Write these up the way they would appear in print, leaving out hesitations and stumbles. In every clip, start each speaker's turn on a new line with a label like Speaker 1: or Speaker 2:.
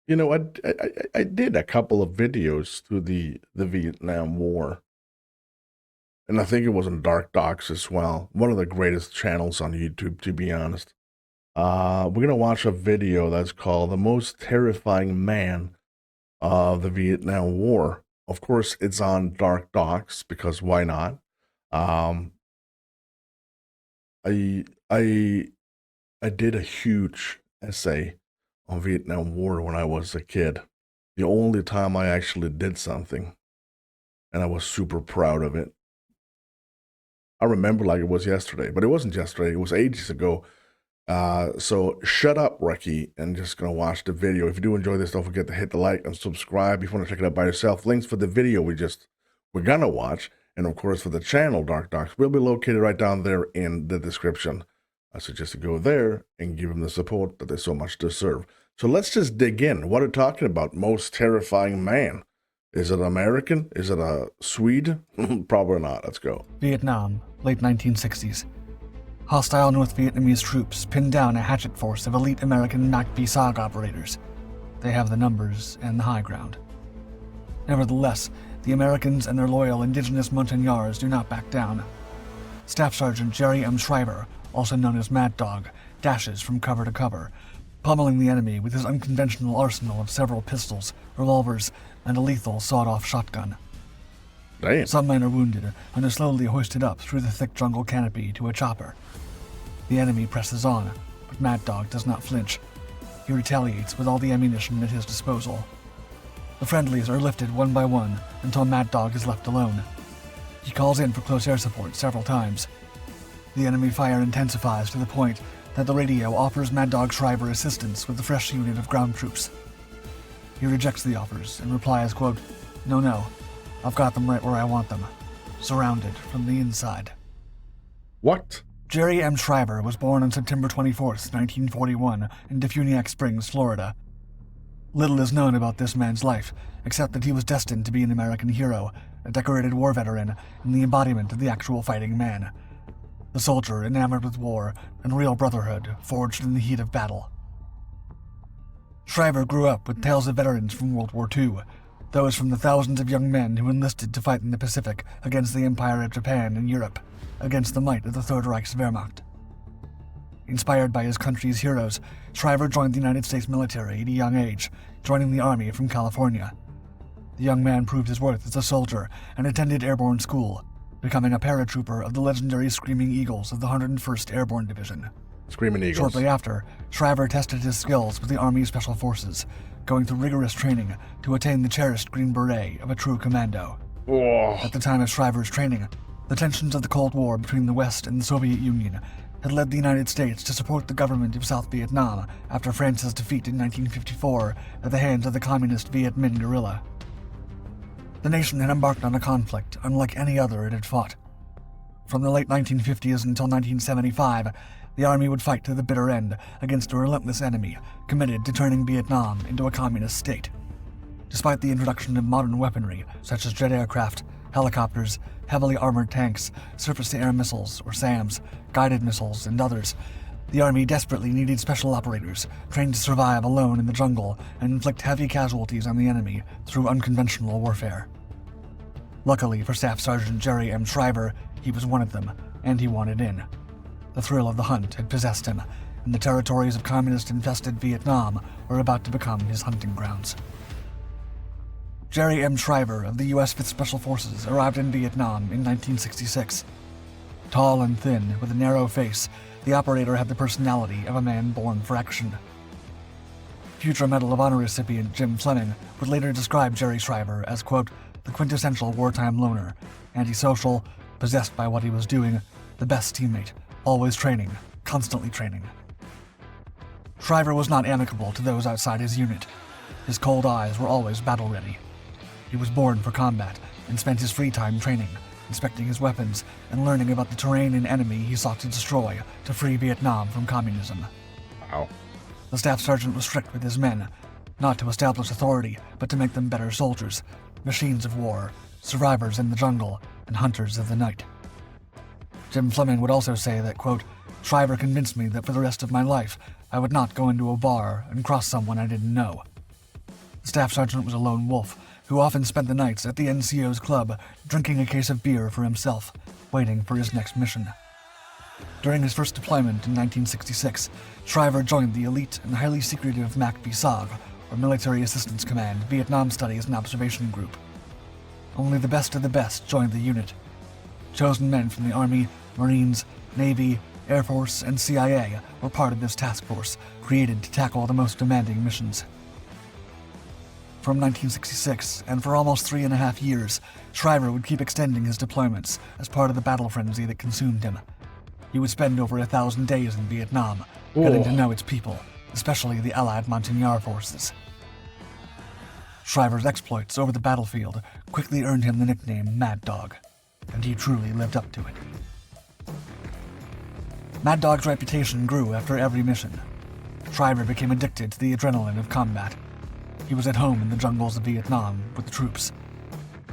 Speaker 1: I did a couple of videos through the Vietnam War, and I think it was on Dark Docs as well. One of the greatest channels on YouTube, to be honest. We're gonna watch a video that's called "The Most Terrifying Man of the Vietnam War." Of course, it's on Dark Docs because why not? Um, I I I did a huge essay on Vietnam War when I was a kid. The only time I actually did something, and I was super proud of it. I remember like it was yesterday, but it wasn't yesterday. It was ages ago. So shut up, Recky, and just gonna watch the video. If you do enjoy this, don't forget to hit the like and subscribe. If you want to check it out by yourself, links for the video we're gonna watch, and of course for the channel Dark Docs will be located right down there in the description. I suggest you go there and give them the support that they so much deserve. So let's just dig in. What are we talking about? Most terrifying man. Is it American? Is it a Swede? Probably not. Let's go.
Speaker 2: Vietnam, late 1960s. Hostile North Vietnamese troops pinned down a Hatchet force of elite American MAC-B-SOG operators. They have the numbers and the high ground. Nevertheless, the Americans and their loyal indigenous montagnards do not back down. Staff Sergeant Jerry M. Shriver, also known as Mad Dog, dashes from cover to cover, pummeling the enemy with his unconventional arsenal of several pistols, revolvers, and a lethal sawed-off shotgun.
Speaker 1: Damn.
Speaker 2: Some men are wounded and are slowly hoisted up through the thick jungle canopy to a chopper. The enemy presses on, but Mad Dog does not flinch. He retaliates with all the ammunition at his disposal. The friendlies are lifted one by one until Mad Dog is left alone. He calls in for close air support several times. The enemy fire intensifies to the point that the radio offers Mad Dog Shriver assistance with a fresh unit of ground troops. He rejects the offers and replies, quote, No, I've got them right where I want them, surrounded from the inside.
Speaker 1: What?
Speaker 2: Jerry M. Shriver was born on September 24, 1941, in Defuniak Springs, Florida. Little is known about this man's life, except that he was destined to be an American hero, a decorated war veteran, and the embodiment of the actual fighting man. The soldier enamored with war and real brotherhood forged in the heat of battle. Shriver grew up with tales of veterans from World War II, those from the thousands of young men who enlisted to fight in the Pacific against the Empire of Japan and Europe, against the might of the Third Reich's Wehrmacht. Inspired by his country's heroes, Shriver joined the United States military at a young age, joining the Army from California. The young man proved his worth as a soldier and attended airborne school, becoming a paratrooper of the legendary Screaming Eagles of the 101st Airborne Division.
Speaker 1: Screaming Eagles.
Speaker 2: Shortly after, Shriver tested his skills with the Army Special Forces, going through rigorous training to attain the cherished Green Beret of a true commando.
Speaker 1: Oh.
Speaker 2: At the time of Shriver's training, the tensions of the Cold War between the West and the Soviet Union had led the United States to support the government of South Vietnam after France's defeat in 1954 at the hands of the communist Viet Minh guerrilla. The nation had embarked on a conflict unlike any other it had fought. From the late 1950s until 1975, the Army would fight to the bitter end against a relentless enemy committed to turning Vietnam into a communist state. Despite the introduction of modern weaponry, such as jet aircraft, helicopters, heavily armored tanks, surface-to-air missiles, or SAMs, guided missiles, and others, the Army desperately needed special operators trained to survive alone in the jungle and inflict heavy casualties on the enemy through unconventional warfare. Luckily for Staff Sergeant Jerry M. Shriver, he was one of them, and he wanted in. The thrill of the hunt had possessed him, and the territories of communist-infested Vietnam were about to become his hunting grounds. Jerry M. Shriver of the U.S. 5th Special Forces arrived in Vietnam in 1966. Tall and thin, with a narrow face, the operator had the personality of a man born for action. Future Medal of Honor recipient Jim Fleming would later describe Jerry Shriver as, quote, the quintessential wartime loner, antisocial, possessed by what he was doing, the best teammate, always training, constantly training. Shriver was not amicable to those outside his unit. His cold eyes were always battle-ready. He was born for combat and spent his free time training, inspecting his weapons, and learning about the terrain and enemy he sought to destroy to free Vietnam from communism.
Speaker 1: Wow.
Speaker 2: The staff sergeant was strict with his men, not to establish authority, but to make them better soldiers, machines of war, survivors in the jungle, and hunters of the night. Jim Fleming would also say that, quote, Shriver convinced me that for the rest of my life, I would not go into a bar and cross someone I didn't know. The staff sergeant was a lone wolf who often spent the nights at the NCO's club drinking a case of beer for himself, waiting for his next mission. During his first deployment in 1966, Shriver joined the elite and highly secretive MAC-VSOG, or Military Assistance Command, Vietnam Studies and Observation Group. Only the best of the best joined the unit. Chosen men from the Army, Marines, Navy, Air Force, and CIA were part of this task force, created to tackle the most demanding missions. From 1966, and for almost 3.5 years, Shriver would keep extending his deployments as part of the battle frenzy that consumed him. He would spend over 1,000 days in Vietnam, getting to know its people, especially the Allied Montagnard forces. Shriver's exploits over the battlefield quickly earned him the nickname Mad Dog, and he truly lived up to it. Mad Dog's reputation grew after every mission. Shriver became addicted to the adrenaline of combat. He was at home in the jungles of Vietnam with the troops.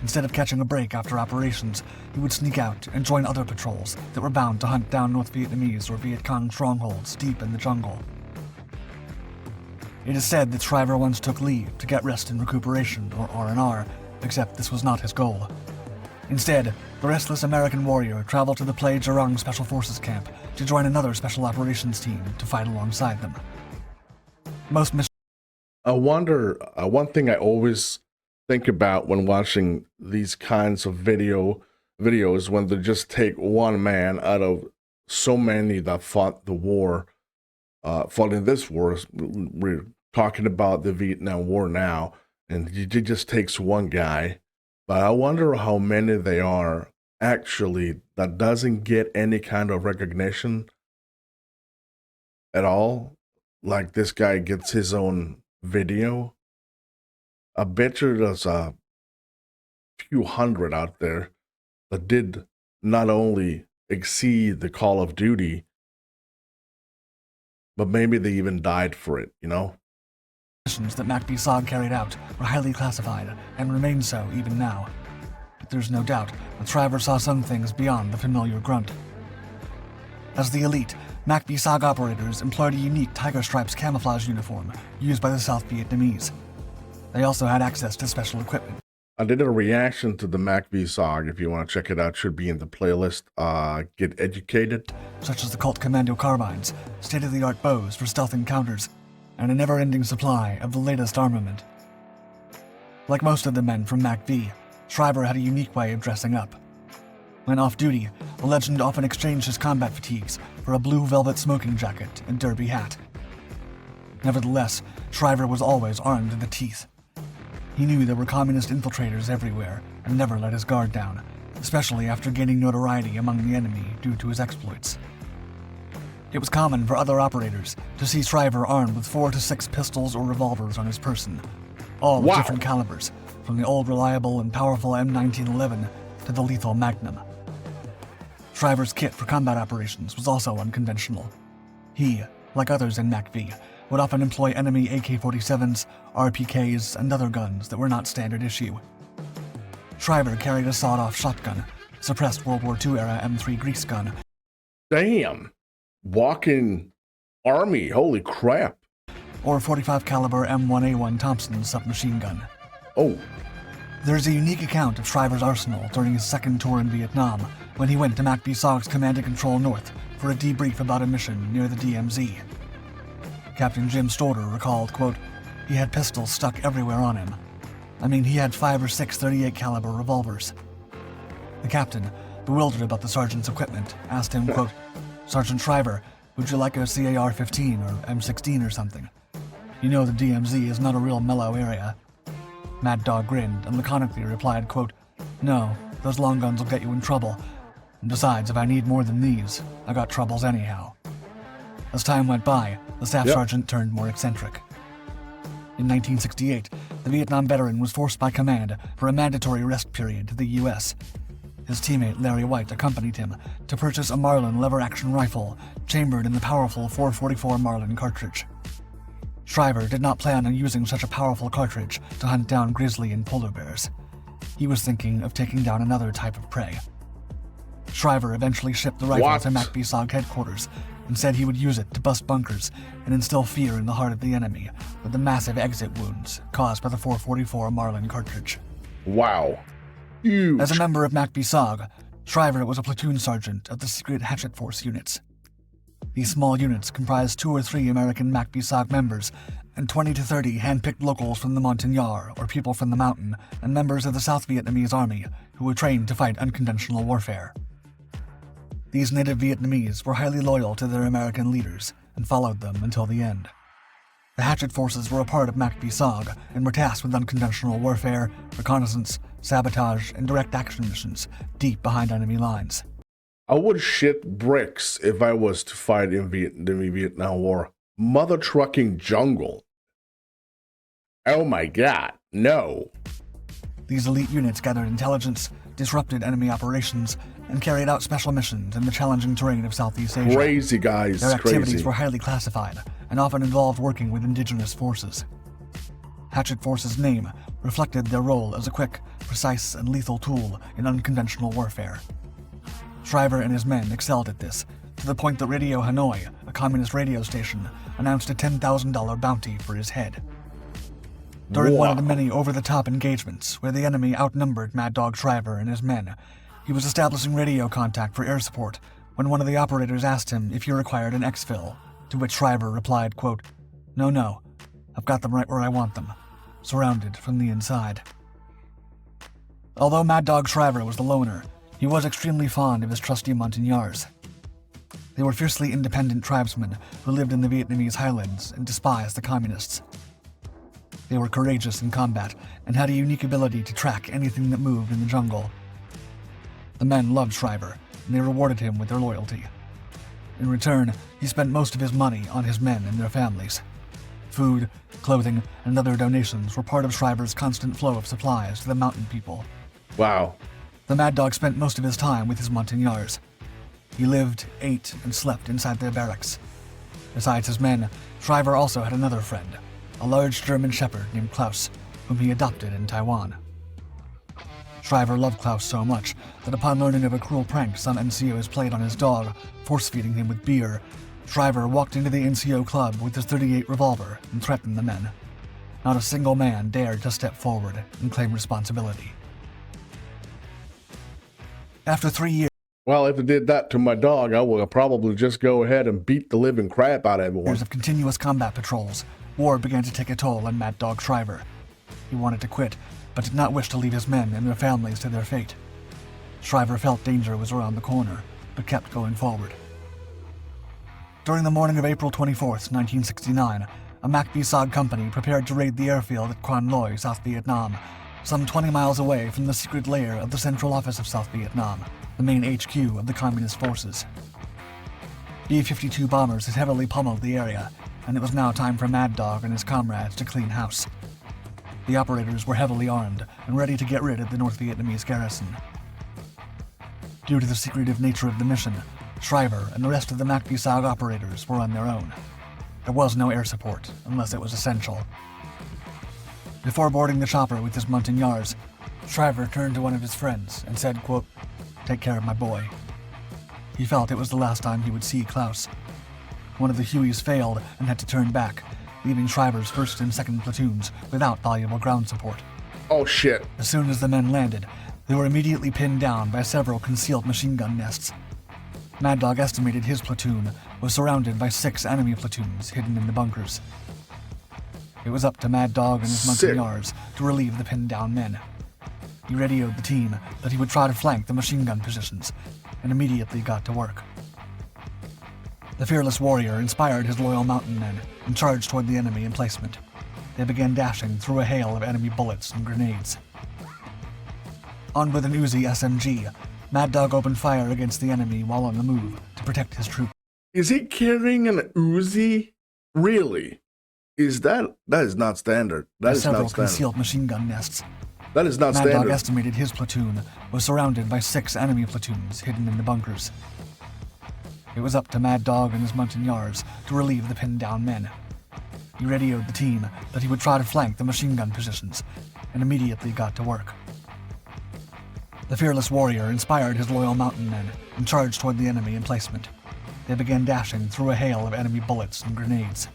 Speaker 2: Instead of catching a break after operations, he would sneak out and join other patrols that were bound to hunt down North Vietnamese or Viet Cong strongholds deep in the jungle. It is said that Shriver once took leave to get rest and recuperation, or R&R, except this was not his goal. Instead, the restless American warrior traveled to the Plei Jurong Special Forces camp to join another special operations team to fight alongside them. Most missions.
Speaker 1: I wonder, one thing I always think about when watching these kinds of videos when they just take one man out of so many that fought the war, fought in this war. We're talking about the Vietnam War now, and it just takes one guy. But I wonder how many they are actually that doesn't get any kind of recognition at all. Like this guy gets his own video. I bet you there's a few hundred out there that did not only exceed the call of duty, but maybe they even died for it, you know?
Speaker 2: Missions that MAC-VSOG carried out were highly classified and remain so even now. But there's no doubt that Shriver saw some things beyond the familiar grunt. As the elite, MAC-VSOG operators employed a unique Tiger Stripes camouflage uniform used by the South Vietnamese. They also had access to special equipment.
Speaker 1: I did a reaction to the MAC-VSOG. If you want to check it out, should be in the playlist. Get educated.
Speaker 2: Such as the Colt Commando carbines, state-of-the-art bows for stealth encounters, and a never-ending supply of the latest armament. Like most of the men from MAC-V, Shriver had a unique way of dressing up. When off-duty, the legend often exchanged his combat fatigues for a blue velvet smoking jacket and derby hat. Nevertheless, Shriver was always armed to the teeth. He knew there were communist infiltrators everywhere and never let his guard down, especially after gaining notoriety among the enemy due to his exploits. It was common for other operators to see Shriver armed with 4 to 6 pistols or revolvers on his person, all of different calibers, from the old reliable and powerful M1911 to the lethal Magnum. Shriver's kit for combat operations was also unconventional. He, like others in MAC-V, would often employ enemy AK-47s, RPKs, and other guns that were not standard issue. Shriver carried a sawed-off shotgun, suppressed World War II-era M3 grease gun.
Speaker 1: Damn. Walking army, holy crap.
Speaker 2: Or 45 caliber M1A1 Thompson submachine gun.
Speaker 1: Oh.
Speaker 2: There's a unique account of Shriver's arsenal during his second tour in Vietnam, when he went to MAC-VSOG's Command and Control North for a debrief about a mission near the DMZ. Captain Jim Storter recalled, quote, "He had pistols stuck everywhere on him. I mean, he had 5 or 6 .38 caliber revolvers." The captain, bewildered about the sergeant's equipment, asked him, quote, "Sergeant Shriver, would you like a CAR-15 or M16 or something? You know the DMZ is not a real mellow area." Mad Dog grinned and laconically replied, quote, "No, those long guns will get you in trouble. And besides, if I need more than these, I got troubles anyhow." As time went by, the staff sergeant turned more eccentric. In 1968, the Vietnam veteran was forced by command for a mandatory rest period to the U.S. His teammate Larry White accompanied him to purchase a Marlin lever-action rifle chambered in the powerful .444 Marlin cartridge. Shriver did not plan on using such a powerful cartridge to hunt down grizzly and polar bears. He was thinking of taking down another type of prey. Shriver eventually shipped the rifle to MAC-VSOG headquarters and said he would use it to bust bunkers and instill fear in the heart of the enemy with the massive exit wounds caused by the 444 Marlin cartridge.
Speaker 1: Wow. Huge.
Speaker 2: As a member of MACB-SOG, Shriver was a platoon sergeant of the secret Hatchet Force units. These small units comprised 2 or 3 American MACB-SOG members and 20 to 30 hand-picked locals from the Montagnard, or people from the mountain, and members of the South Vietnamese Army who were trained to fight unconventional warfare. These native Vietnamese were highly loyal to their American leaders and followed them until the end. The Hatchet Forces were a part of MACB-SOG and were tasked with unconventional warfare, reconnaissance, sabotage, and direct action missions deep behind enemy lines.
Speaker 1: I would shit bricks if I was to fight in the Vietnam War. Mother trucking jungle. Oh my god, no.
Speaker 2: These elite units gathered intelligence, disrupted enemy operations, and carried out special missions in the challenging terrain of Southeast Asia.
Speaker 1: Crazy guys,
Speaker 2: Their activities
Speaker 1: crazy.
Speaker 2: were highly classified and often involved working with indigenous forces. Hatchet Force's name reflected their role as a quick, precise, and lethal tool in unconventional warfare. Shriver and his men excelled at this, to the point that Radio Hanoi, a communist radio station, announced a $10,000 bounty for his head. During one of the many over-the-top engagements where the enemy outnumbered Mad Dog Shriver and his men, he was establishing radio contact for air support when one of the operators asked him if he required an exfil, to which Shriver replied, quote, No, I've got them right where I want them, surrounded from the inside. Although Mad Dog Shriver was the loner, he was extremely fond of his trusty Montagnards. They were fiercely independent tribesmen who lived in the Vietnamese highlands and despised the communists. They were courageous in combat and had a unique ability to track anything that moved in the jungle. The men loved Shriver, and they rewarded him with their loyalty. In return, he spent most of his money on his men and their families. Food, clothing, and other donations were part of Shriver's constant flow of supplies to the mountain people.
Speaker 1: Wow.
Speaker 2: The Mad Dog spent most of his time with his Montagnards. He lived, ate, and slept inside their barracks. Besides his men, Shriver also had another friend, a large German shepherd named Klaus, whom he adopted in Taiwan. Shriver loved Klaus so much that upon learning of a cruel prank some NCOs played on his dog, force-feeding him with beer, Shriver walked into the NCO club with his .38 revolver and threatened the men. Not a single man dared to step forward and claim responsibility. After 3 years
Speaker 1: Well, if it did that to my dog, I would probably just go ahead and beat the living crap out of everyone.
Speaker 2: of continuous combat patrols, war began to take a toll on Mad Dog Shriver. He wanted to quit, but did not wish to leave his men and their families to their fate. Shriver felt danger was around the corner, but kept going forward. During the morning of April 24th, 1969, a MACB-SOG company prepared to raid the airfield at Quan Loi, South Vietnam, some 20 miles away from the secret lair of the Central Office of South Vietnam, the main HQ of the Communist forces. B-52 bombers had heavily pummeled the area, and it was now time for Mad Dog and his comrades to clean house. The operators were heavily armed and ready to get rid of the North Vietnamese garrison. Due to the secretive nature of the mission, Shriver and the rest of the MACB-SOG operators were on their own. There was no air support, unless it was essential. Before boarding the chopper with his Montagnards, Shriver turned to one of his friends and said, quote, "Take care of my boy." He felt it was the last time he would see Klaus. One of the Hueys failed and had to turn back, leaving Shriver's 1st and 2nd platoons without valuable ground support.
Speaker 1: Oh shit.
Speaker 2: As soon as the men landed, they were immediately pinned down by several concealed machine gun nests. Mad Dog estimated his platoon was surrounded by 6 enemy platoons hidden in the bunkers. It was up to Mad Dog and his Montagnards to relieve the pinned down men. He radioed the team that he would try to flank the machine gun positions, and immediately got to work. The fearless warrior inspired his loyal mountain men and charged toward the enemy emplacement. They began dashing through a hail of enemy bullets and grenades. Armed with an Uzi SMG, Mad Dog opened fire against the enemy while on the move to protect his troops.
Speaker 1: Is he carrying an Uzi? Really? That is not standard. That is
Speaker 2: Several
Speaker 1: not standard.
Speaker 2: concealed machine gun nests.
Speaker 1: That is not
Speaker 2: Mad Dog
Speaker 1: standard.
Speaker 2: estimated his platoon was surrounded by 6 enemy platoons hidden in the bunkers. It was up to Mad Dog and his Montagnards to relieve the pinned down men. He radioed the team that he would try to flank the machine gun positions, and immediately got to work. The fearless warrior inspired his loyal mountain men and charged toward the enemy emplacement. they began dashing through a hail of enemy bullets and grenades.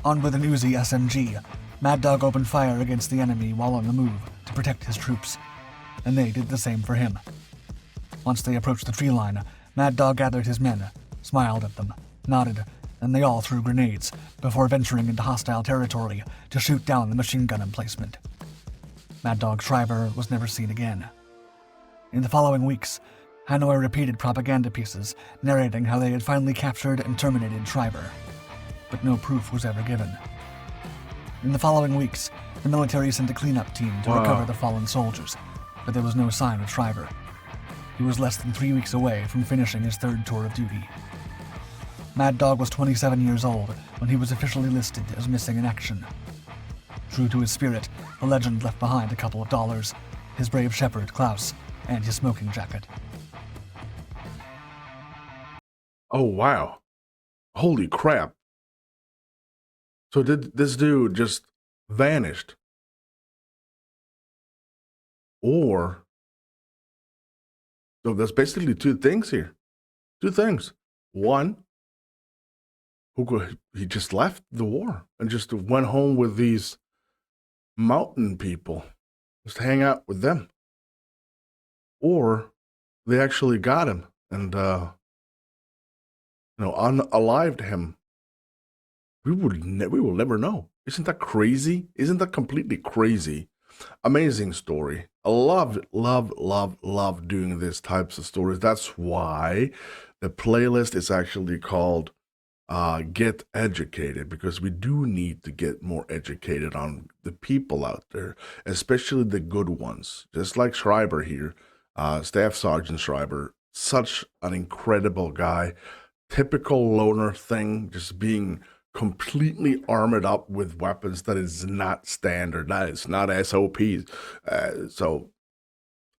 Speaker 2: Armed with an Uzi SMG, Mad Dog opened fire against the enemy while on the move to protect his troops, and they did the same for him. Once they approached the tree line, Mad Dog gathered his men, smiled at them, nodded, and they all threw grenades before venturing into hostile territory to shoot down the machine gun emplacement. Mad Dog Shriver was never seen again. In the following weeks, Hanoi repeated propaganda pieces narrating how they had finally captured and terminated Shriver, but no proof was ever given. In the following weeks, the military sent a cleanup team to recover the fallen soldiers, but there was no sign of Shriver. He was less than 3 weeks away from finishing his third tour of duty. Mad Dog was 27 years old when he was officially listed as missing in action. True to his spirit, the legend left behind a couple of dollars, his brave shepherd, Klaus, and his smoking jacket.
Speaker 1: Oh, wow. Holy crap. So did this dude just vanished? Or, so there's basically two things here. Two things. One, he just left the war and just went home with these mountain people, just hang out with them. Or they actually got him and, unalived him. We will never know. Isn't that crazy? Isn't that completely crazy? Amazing story. I love doing these types of stories. That's why the playlist is actually called Get Educated, because we do need to get more educated on the people out there, especially the good ones. Just like Schreiber here, Staff Sergeant Schreiber, such an incredible guy. Typical loner thing, just being completely armored up with weapons that is not standard, that is not SOPs. So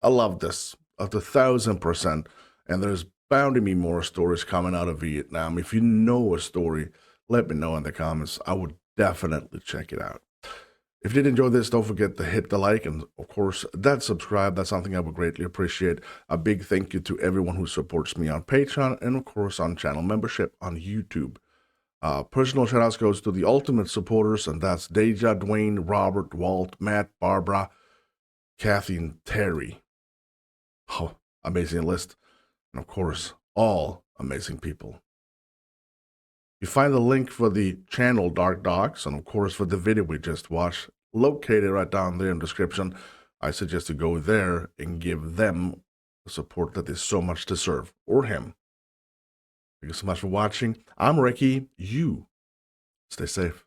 Speaker 1: I love this at 1,000%. And there's bound to be more stories coming out of Vietnam. If you know a story, let me know in the comments. I would definitely check it out. If you did enjoy this, don't forget to hit the like and, of course, that subscribe. That's something I would greatly appreciate. A big thank you to everyone who supports me on Patreon and, of course, on channel membership on YouTube. Personal shoutouts goes to the ultimate supporters, and that's Deja, Dwayne, Robert, Walt, Matt, Barbara, Kathy, and Terry. Oh, amazing list. And, of course, all amazing people. You find the link for the channel Dark Dogs and, of course, for the video we just watched, located right down there in the description. I suggest you go there and give them the support that they so much deserve, or him. Thank you so much for watching. I'm Recky. You stay safe.